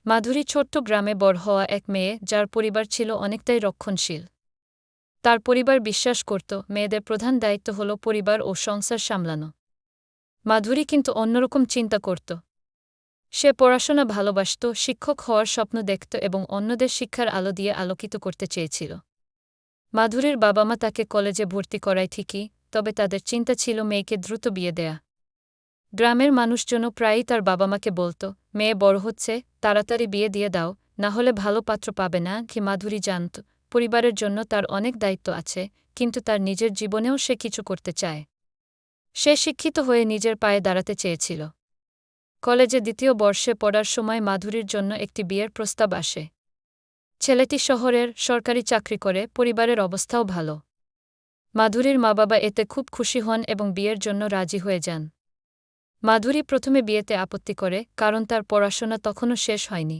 মাধুরী ছোট্ট গ্রামে বড় হওয়া এক মেয়ে যার পরিবার ছিল অনেকটাই রক্ষণশীল। তার পরিবার বিশ্বাস করত মেয়েদের প্রধান দায়িত্ব হল পরিবার ও সংসার সামলানো। মাধুরী কিন্তু অন্যরকম চিন্তা করত। সে পড়াশোনা ভালোবাসত, শিক্ষক হওয়ার স্বপ্ন দেখত এবং অন্যদের শিক্ষার আলো দিয়ে আলোকিত করতে চেয়েছিল। মাধুরীর বাবা মা তাকে কলেজে ভর্তি করায় ঠিকই, তবে তাদের চিন্তা ছিল মেয়েকে দ্রুত বিয়ে দেয়া। গ্রামের মানুষজনও প্রায়ই তার বাবা মাকে বলত, মেয়ে বড় হচ্ছে, তাড়াতাড়ি বিয়ে দিয়ে দাও, না হলে ভালো পাত্র পাবে না। কি মাধুরী জানত পরিবারের জন্য তার অনেক দায়িত্ব আছে, কিন্তু তার নিজের জীবনেও সে কিছু করতে চায়। সে শিক্ষিত হয়ে নিজের পায়ে দাঁড়াতে চেয়েছিল। কলেজে দ্বিতীয় বর্ষে পড়ার সময় মাধুরীর জন্য একটি বিয়ের প্রস্তাব আসে। ছেলেটি শহরের সরকারি চাকরি করে, পরিবারের অবস্থাও ভালো। মাধুরীর মা বাবা এতে খুব খুশি হন এবং বিয়ের জন্য রাজি হয়ে যান। মাধুরী প্রথমে বিয়েতে আপত্তি করে, কারণ তার পড়াশোনা তখনও শেষ হয়নি।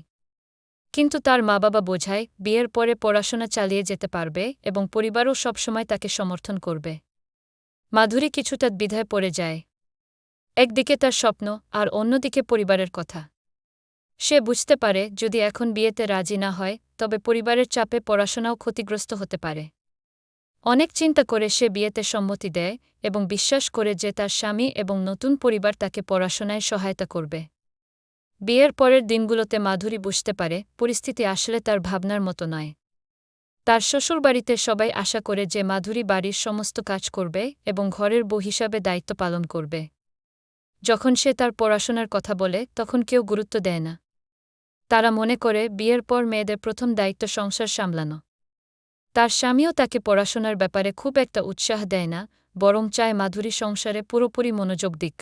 কিন্তু তার মা বাবা বোঝায় বিয়ের পরে পড়াশোনা চালিয়ে যেতে পারবে এবং পরিবারও সবসময় তাকে সমর্থন করবে। মাধুরী কিছুটা দ্বিধায় পড়ে যায়। একদিকে তার স্বপ্ন আর অন্যদিকে পরিবারের কথা। সে বুঝতে পারে যদি এখন বিয়েতে রাজি না হয় তবে পরিবারের চাপে পড়াশোনাও ক্ষতিগ্রস্ত হতে পারে। অনেক চিন্তা করে সে বিয়েতে সম্মতি দেয় এবং বিশ্বাস করে যে তার স্বামী এবং নতুন পরিবার তাকে পড়াশোনায় সহায়তা করবে। বিয়ের পরের দিনগুলোতে মাধুরী বুঝতে পারে পরিস্থিতি আসলে তার ভাবনার মতো নয়। তার শ্বশুরবাড়িতে সবাই আশা করে যে মাধুরী বাড়ির সমস্ত কাজ করবে এবং ঘরের বউ হিসাবে দায়িত্ব পালন করবে। যখন সে তার পড়াশোনার কথা বলে তখন কেউ গুরুত্ব দেয় না। তারা মনে করে বিয়ের পর মেয়েদের প্রথম দায়িত্ব সংসার সামলানো। তার স্বামীও তাকে পড়াশোনার ব্যাপারে খুব একটা উৎসাহ দেয় না, বরং চায় মাধুরী সংসারে পুরোপুরি মনোযোগ দিক।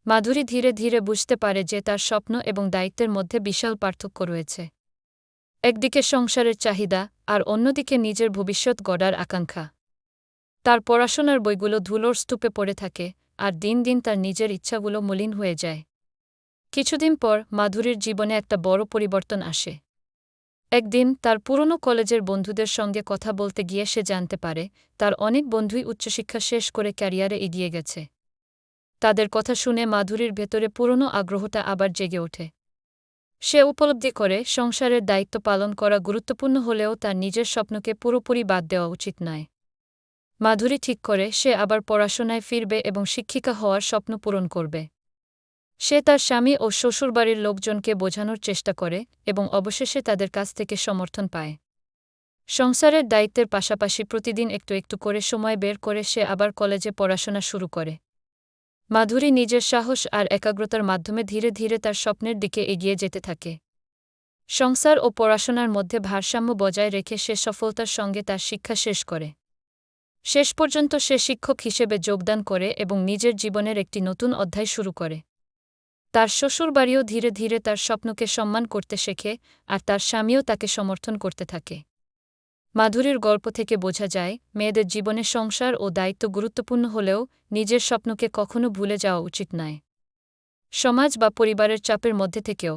মাধুরী ধীরে ধীরে বুঝতে পারে যে তার স্বপ্ন এবং দায়িত্বের মধ্যে বিশাল পার্থক্য রয়েছে। একদিকে সংসারের চাহিদা আর অন্যদিকে নিজের ভবিষ্যৎ গড়ার আকাঙ্ক্ষা। তার পড়াশোনার বইগুলো ধুলোর স্তূপে পড়ে থাকে, আর দিন দিন তার নিজের ইচ্ছাগুলো মলিন হয়ে যায়। কিছুদিন পর মাধুরীর জীবনে একটা বড় পরিবর্তন আসে। একদিন তার পুরনো কলেজের বন্ধুদের সঙ্গে কথা বলতে গিয়ে সে জানতে পারে তার অনেক বন্ধুই উচ্চশিক্ষা শেষ করে ক্যারিয়ারে এগিয়ে গেছে। তাদের কথা শুনে মাধুরীর ভেতরে পুরনো আগ্রহটা আবার জেগে ওঠে। সে উপলব্ধি করে সংসারের দায়িত্ব পালন করা গুরুত্বপূর্ণ হলেও তার নিজের স্বপ্নকে পুরোপুরি বাদ দেওয়া উচিত নয়। মাধুরী ঠিক করে সে আবার পড়াশোনায় ফিরবে এবং শিক্ষিকা হওয়ার স্বপ্ন পূরণ করবে। সে তার স্বামী ও শ্বশুরবাড়ির লোকজনকে বোঝানোর চেষ্টা করে এবং অবশেষে তাদের কাছ থেকে সমর্থন পায়। সংসারের দায়িত্বের পাশাপাশি প্রতিদিন একটু একটু করে সময় বের করে সে আবার কলেজে পড়াশোনা শুরু করে। মাধুরী নিজের সাহস আর একাগ্রতার মাধ্যমে ধীরে ধীরে তার স্বপ্নের দিকে এগিয়ে যেতে থাকে। সংসার ও পড়াশোনার মধ্যে ভারসাম্য বজায় রেখে সে সফলতার সঙ্গে তার শিক্ষা শেষ করে। শেষ পর্যন্ত সে শিক্ষক হিসেবে যোগদান করে এবং নিজের জীবনের একটি নতুন অধ্যায় শুরু করে। তার শ্বশুরবাড়িও ধীরে ধীরে তার স্বপ্নকে সম্মান করতে শেখে, আর তার স্বামীও তাকে সমর্থন করতে থাকে। মাধুরীর গল্প থেকে বোঝা যায় মেয়েদের জীবনে সংসার ও দায়িত্ব গুরুত্বপূর্ণ হলেও নিজের স্বপ্নকে কখনো ভুলে যাওয়া উচিত নয়। সমাজ বা পরিবারের চাপের মধ্যে থেকেও